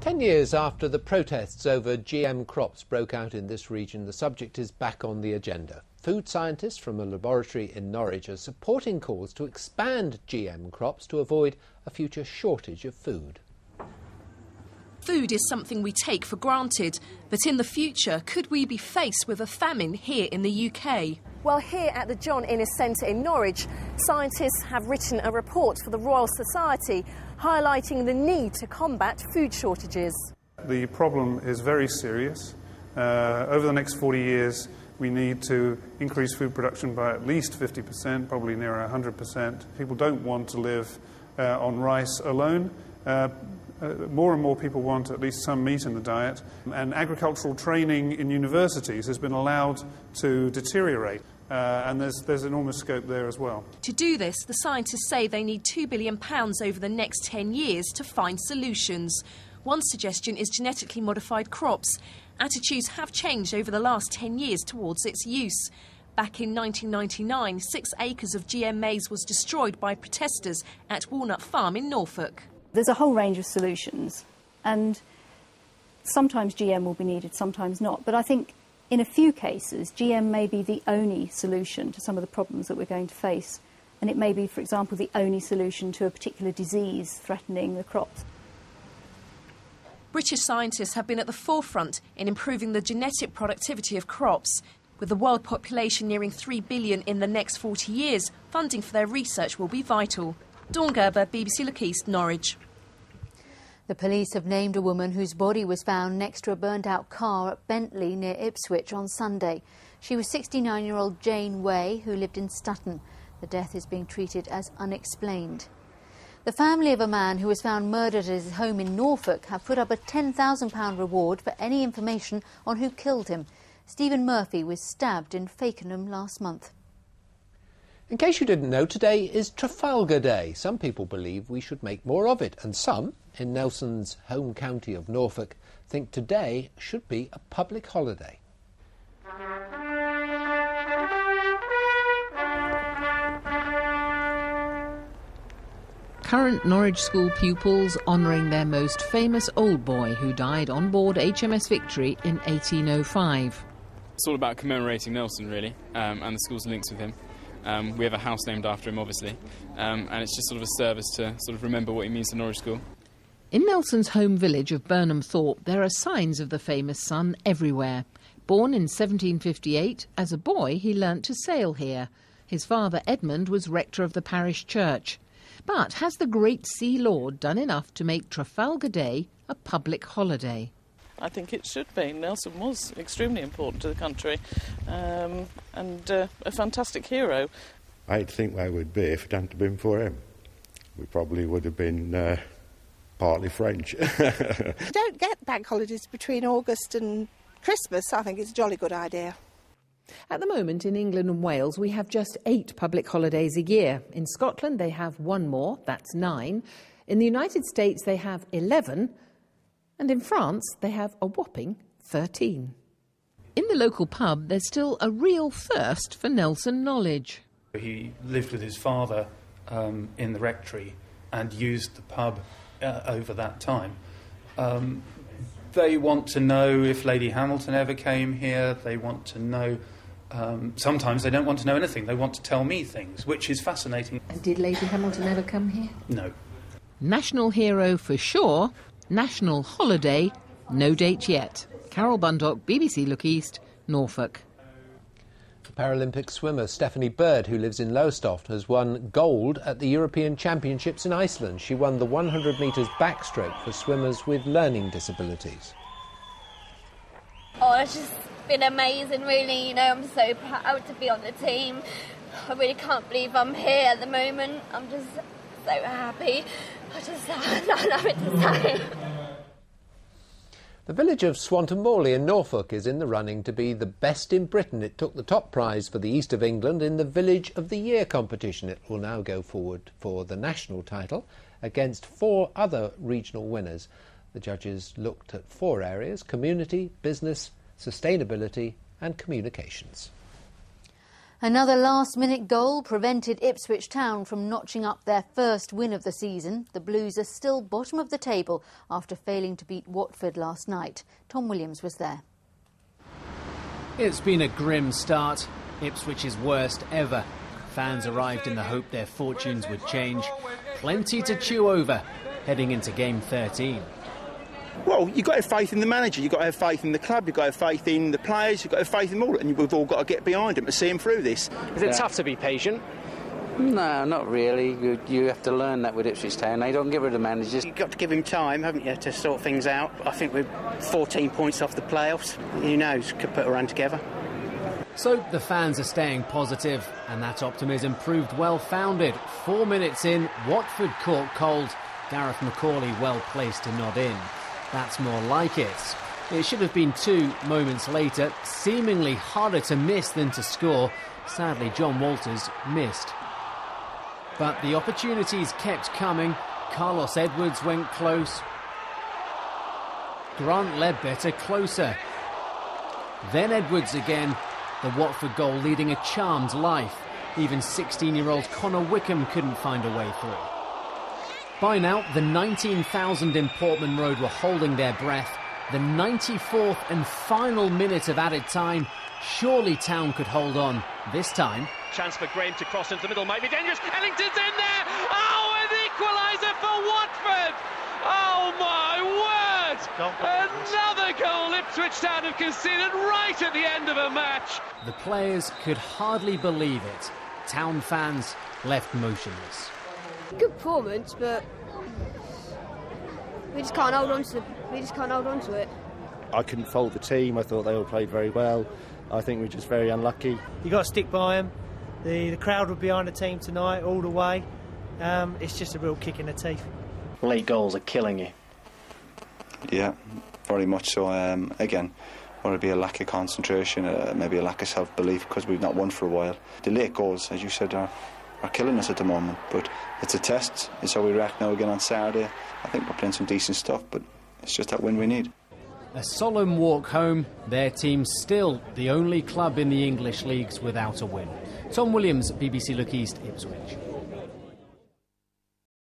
10 years after the protests over GM crops broke out in this region, the subject is back on the agenda. Food scientists from a laboratory in Norwich are supporting calls to expand GM crops to avoid a future shortage of food. Food is something we take for granted, but in the future, could we be faced with a famine here in the UK? Well, here at the John Innes Centre in Norwich, scientists have written a report for the Royal Society highlighting the need to combat food shortages. The problem is very serious. Over the next 40 years, we need to increase food production by at least 50%, probably nearer 100%. People don't want to live on rice alone. More and more people want at least some meat in the diet, and agricultural training in universities has been allowed to deteriorate, and there's enormous scope there as well. To do this, the scientists say they need £2 billion over the next 10 years to find solutions. One suggestion is genetically modified crops. Attitudes have changed over the last 10 years towards its use. Back in 1999, 6 acres of GM maize was destroyed by protesters at Walnut Farm in Norfolk. There's a whole range of solutions, and sometimes GM will be needed, sometimes not. But I think in a few cases, GM may be the only solution to some of the problems that we're going to face. And it may be, for example, the only solution to a particular disease threatening the crops. British scientists have been at the forefront in improving the genetic productivity of crops. With the world population nearing 3 billion in the next 40 years, funding for their research will be vital. Dawn Gerber, BBC Look East, Norwich. The police have named a woman whose body was found next to a burned-out car at Bentley near Ipswich on Sunday. She was 69-year-old Jane Way, who lived in Sutton. The death is being treated as unexplained. The family of a man who was found murdered at his home in Norfolk have put up a £10,000 reward for any information on who killed him. Stephen Murphy was stabbed in Fakenham last month. In case you didn't know, today is Trafalgar Day. Some people believe we should make more of it, and some, in Nelson's home county of Norfolk, think today should be a public holiday. Current Norwich school pupils honouring their most famous old boy who died on board HMS Victory in 1805. It's all about commemorating Nelson, really, and the school's links with him. We have a house named after him, obviously, and it's just sort of a service to sort of remember what he means to Norwich School. In Nelson's home village of Burnham Thorpe, there are signs of the famous son everywhere. Born in 1758, as a boy he learnt to sail here. His father, Edmund, was rector of the parish church. But has the great Sea Lord done enough to make Trafalgar Day a public holiday? I think it should be. Nelson was extremely important to the country and a fantastic hero. I'd think where we'd be if it hadn't been for him. We probably would have been partly French. You don't get bank holidays between August and Christmas. I think it's a jolly good idea. At the moment, in England and Wales, we have just 8 public holidays a year. In Scotland, they have 1 more, that's 9. In the United States, they have 11. And in France, they have a whopping 13. In the local pub, there's still a real thirst for Nelson knowledge. He lived with his father in the rectory and used the pub over that time. They want to know if Lady Hamilton ever came here. They want to know... sometimes they don't want to know anything. They want to tell me things, which is fascinating. And did Lady Hamilton ever come here? No. National hero for sure. National holiday, no date yet. Carol Bundock, BBC Look East, Norfolk. Paralympic swimmer Stephanie Bird, who lives in Lowestoft, has won gold at the European Championships in Iceland. She won the 100 metres backstroke for swimmers with learning disabilities. Oh, it's just been amazing, really. You know, I'm so proud to be on the team. I really can't believe I'm here at the moment. I'm just so happy. I just don't know what to say. The village of Swanton, Morley in Norfolk is in the running to be the best in Britain. It took the top prize for the East of England in the Village of the Year competition. It will now go forward for the national title against 4 other regional winners. The judges looked at 4 areas: community, business, sustainability and communications. Another last-minute goal prevented Ipswich Town from notching up their first win of the season. The Blues are still bottom of the table after failing to beat Watford last night. Tom Williams was there. It's been a grim start, Ipswich's worst ever. Fans arrived in the hope their fortunes would change. Plenty to chew over heading into game 13. Well, you've got to have faith in the manager, you've got to have faith in the club, you've got to have faith in the players, you've got to have faith in them all, and we've all got to get behind them to see them through this. Is it tough to be patient? No, not really. You have to learn that with Ipswich Town. They don't give her the managers. You've got to give him time, haven't you, to sort things out. I think we're 14 points off the playoffs. Who knows, could put a run together. So the fans are staying positive, and that optimism proved well-founded. 4 minutes in, Watford caught cold. Gareth Macaulay well placed to nod in. That's more like it. It should have been 2 moments later, seemingly harder to miss than to score. Sadly, John Walters missed. But the opportunities kept coming. Carlos Edwards went close. Grant Ledbetter closer. Then Edwards again. The Watford goal leading a charmed life. Even 16-year-old Connor Wickham couldn't find a way through. By now, the 19,000 in Portman Road were holding their breath. The 94th and final minute of added time. Surely Town could hold on this time. Chance for Graham to cross into the middle, might be dangerous. Ellington's in there! Oh, an equaliser for Watford! Oh, my word! Another goal Ipswich Town have conceded right at the end of a match. The players could hardly believe it. Town fans left motionless. Good performance, but we just can't hold on to it. I couldn't fault the team. I thought they all played very well. I think we're just very unlucky. You got to stick by them. The crowd were behind the team tonight all the way. It's just a real kick in the teeth. Late goals are killing you. Yeah, very much so. Again, whether it be a lack of concentration, maybe a lack of self-belief because we've not won for a while. The late goals, as you said, are killing us at the moment, but it's a test. It's how we react now again on Saturday. I think we're playing some decent stuff, but it's just that win we need. A solemn walk home. Their team still the only club in the English leagues without a win. Tom Williams, BBC Look East, Ipswich.